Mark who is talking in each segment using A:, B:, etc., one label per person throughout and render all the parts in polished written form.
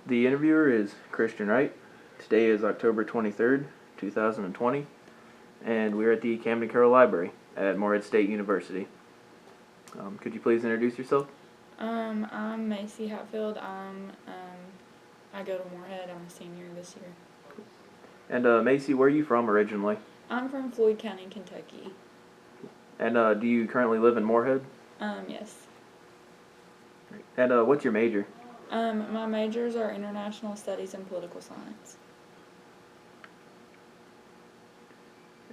A: The interviewer is Christian Wright. Today is October 23rd, 2020, and we're at the Camden Carroll Library at Morehead State University. Could you please introduce yourself?
B: I'm Macie Hatfield. I go to Morehead. I'm a senior this year.
A: And Macie, where are you from originally?
B: I'm from Floyd County, Kentucky.
A: And do you currently live in Morehead?
B: Yes.
A: And what's your major?
B: My majors are international studies and political science.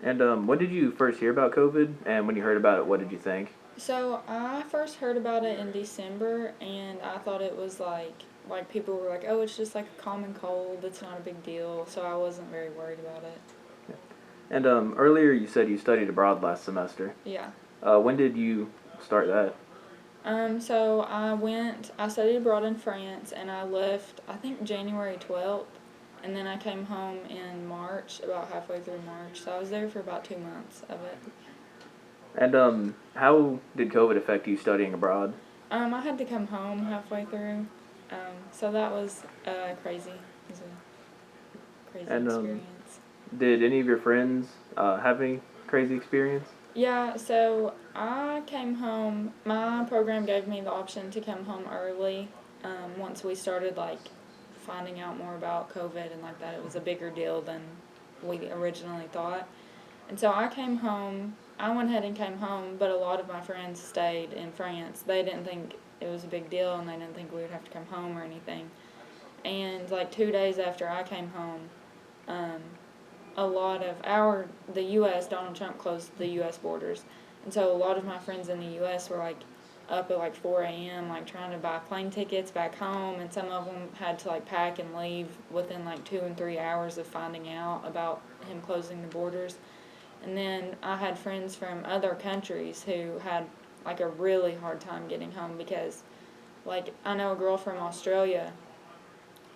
A: And when did you first hear about COVID? And when you heard about it, what did you think?
B: So I first heard about it in December, and I thought it was like people were like, oh, it's just like a common cold. It's not a big deal. So I wasn't very worried about it.
A: And earlier you said you studied abroad last semester.
B: Yeah.
A: When did you start that?
B: So I studied abroad in France, and I left, I think, January 12th, and then I came home in March, about halfway through March, so I was there for about 2 months of it.
A: And how did COVID affect you studying abroad?
B: I had to come home halfway through, so that was crazy. It was a crazy experience.
A: Did any of your friends have any crazy experience?
B: Yeah, so I came home. My program gave me the option to come home early. Once we started finding out more about COVID and that, it was a bigger deal than we originally thought. And so I came home. I went ahead and came home, but a lot of my friends stayed in France. They didn't think it was a big deal, and they didn't think we would have to come home or anything. And 2 days after I came home, the U.S., Donald Trump closed the U.S. borders. And so a lot of my friends in the U.S. were up at 4 a.m. trying to buy plane tickets back home, and some of them had to pack and leave within 2 and 3 hours of finding out about him closing the borders. And then I had friends from other countries who had a really hard time getting home because I know a girl from Australia.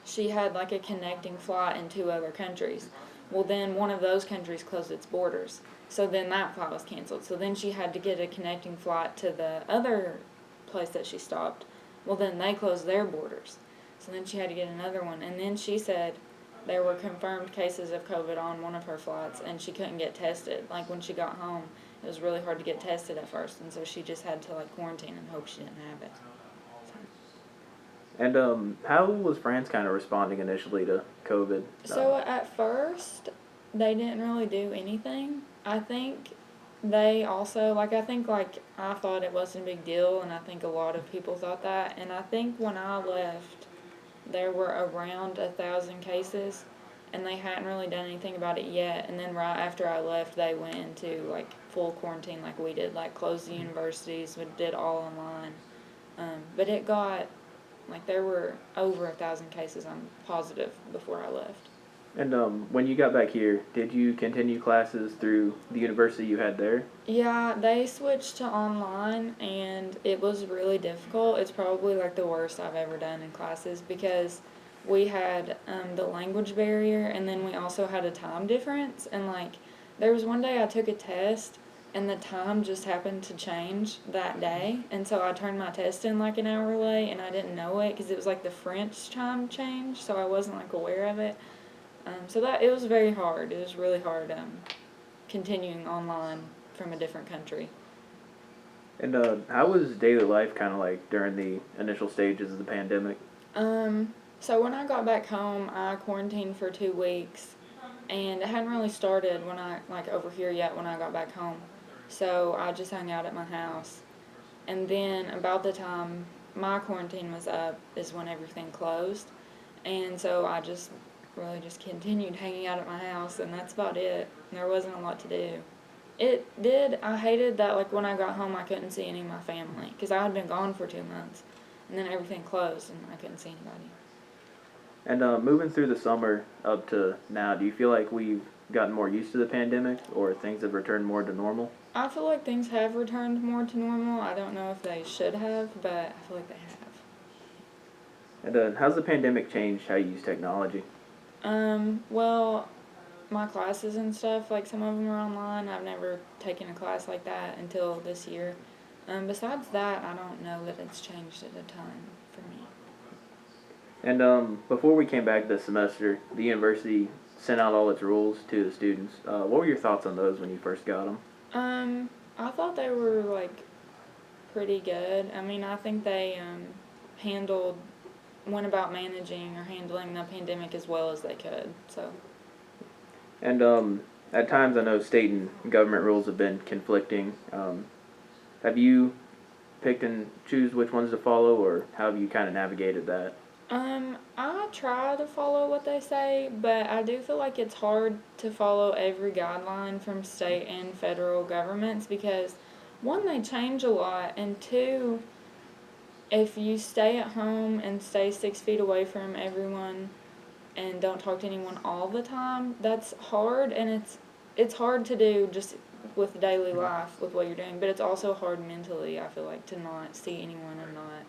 B: She had a connecting flight in 2 other countries. Well, then one of those countries closed its borders. So then that flight was canceled. So then she had to get a connecting flight to the other place that she stopped. Well, then they closed their borders. So then she had to get another one. And then she said there were confirmed cases of COVID on one of her flights, and she couldn't get tested. When she got home, it was really hard to get tested at first. And so she just had to quarantine and hope she didn't have it.
A: And how was France kind of responding initially to COVID?
B: So at first, they didn't really do anything. I think they also, I thought it wasn't a big deal, and I think a lot of people thought that. And I think when I left, there were around 1,000 cases, and they hadn't really done anything about it yet. And then right after I left, they went into full quarantine like we did, closed the universities, we did all online. But it got there were over 1,000 cases, I'm positive, before I left.
A: And when you got back here, did you continue classes through the university you had there?
B: Yeah, they switched to online, and it was really difficult. It's probably the worst I've ever done in classes because we had the language barrier, and then we also had a time difference. And there was one day I took a test, and the time just happened to change that day, and so I turned my test in an hour late, and I didn't know it because it was the French time change, so I wasn't aware of it. So that it was very hard. It was really hard continuing online from a different country.
A: And how was daily life kind of during the initial stages of the pandemic?
B: So when I got back home, I quarantined for 2 weeks, and it hadn't really started when I over here yet when I got back home. So I just hung out at my house. And then about the time my quarantine was up is when everything closed. And so I just really just continued hanging out at my house, and that's about it. There wasn't a lot to do. I hated that when I got home I couldn't see any of my family because I had been gone for 2 months. And then everything closed and I couldn't see anybody.
A: And moving through the summer up to now, do you feel like we've gotten more used to the pandemic or things have returned more to normal?
B: I feel like things have returned more to normal. I don't know if they should have, but I feel like they have.
A: And how's the pandemic changed how you use technology?
B: Well, my classes and stuff, some of them are online. I've never taken a class like that until this year. Besides that, I don't know that it's changed at a ton for me.
A: And before we came back this semester, the university sent out all its rules to the students. What were your thoughts on those when you first got them?
B: I thought they were like pretty good. I mean, I think they handled went about managing or handling the pandemic as well as they could. So.
A: And at times, I know state and government rules have been conflicting. Have you picked and choose which ones to follow, or how have you kind of navigated that?
B: I try to follow what they say, but I do feel like it's hard to follow every guideline from state and federal governments because, one, they change a lot, and two, if you stay at home and stay 6 feet away from everyone and don't talk to anyone all the time, that's hard, and it's hard to do just with daily life with what you're doing, but it's also hard mentally, I feel like, to not see anyone and not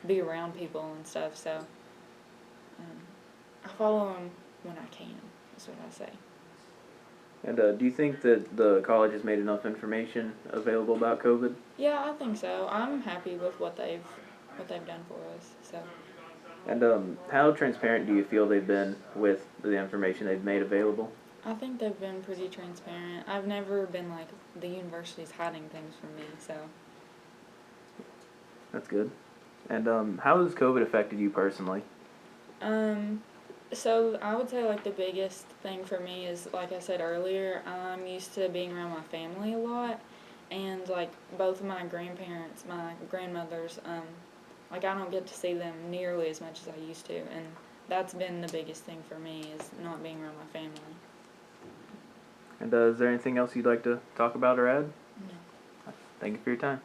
B: be around people and stuff, so I follow them when I can, is what I say.
A: And do you think that the college has made enough information available about COVID?
B: Yeah, I think so. I'm happy with what they've done for us, so.
A: And how transparent do you feel they've been with the information they've made available?
B: I think they've been pretty transparent. I've never been like, the university's hiding things from me, so.
A: That's good. And how has COVID affected you personally?
B: So I would say like the biggest thing for me is, like I said earlier, I'm used to being around my family a lot, and like both of my grandparents, my grandmothers, like I don't get to see them nearly as much as I used to, and that's been the biggest thing for me is not being around my family.
A: And is there anything else you'd like to talk about or add?
B: No.
A: Thank you for your time.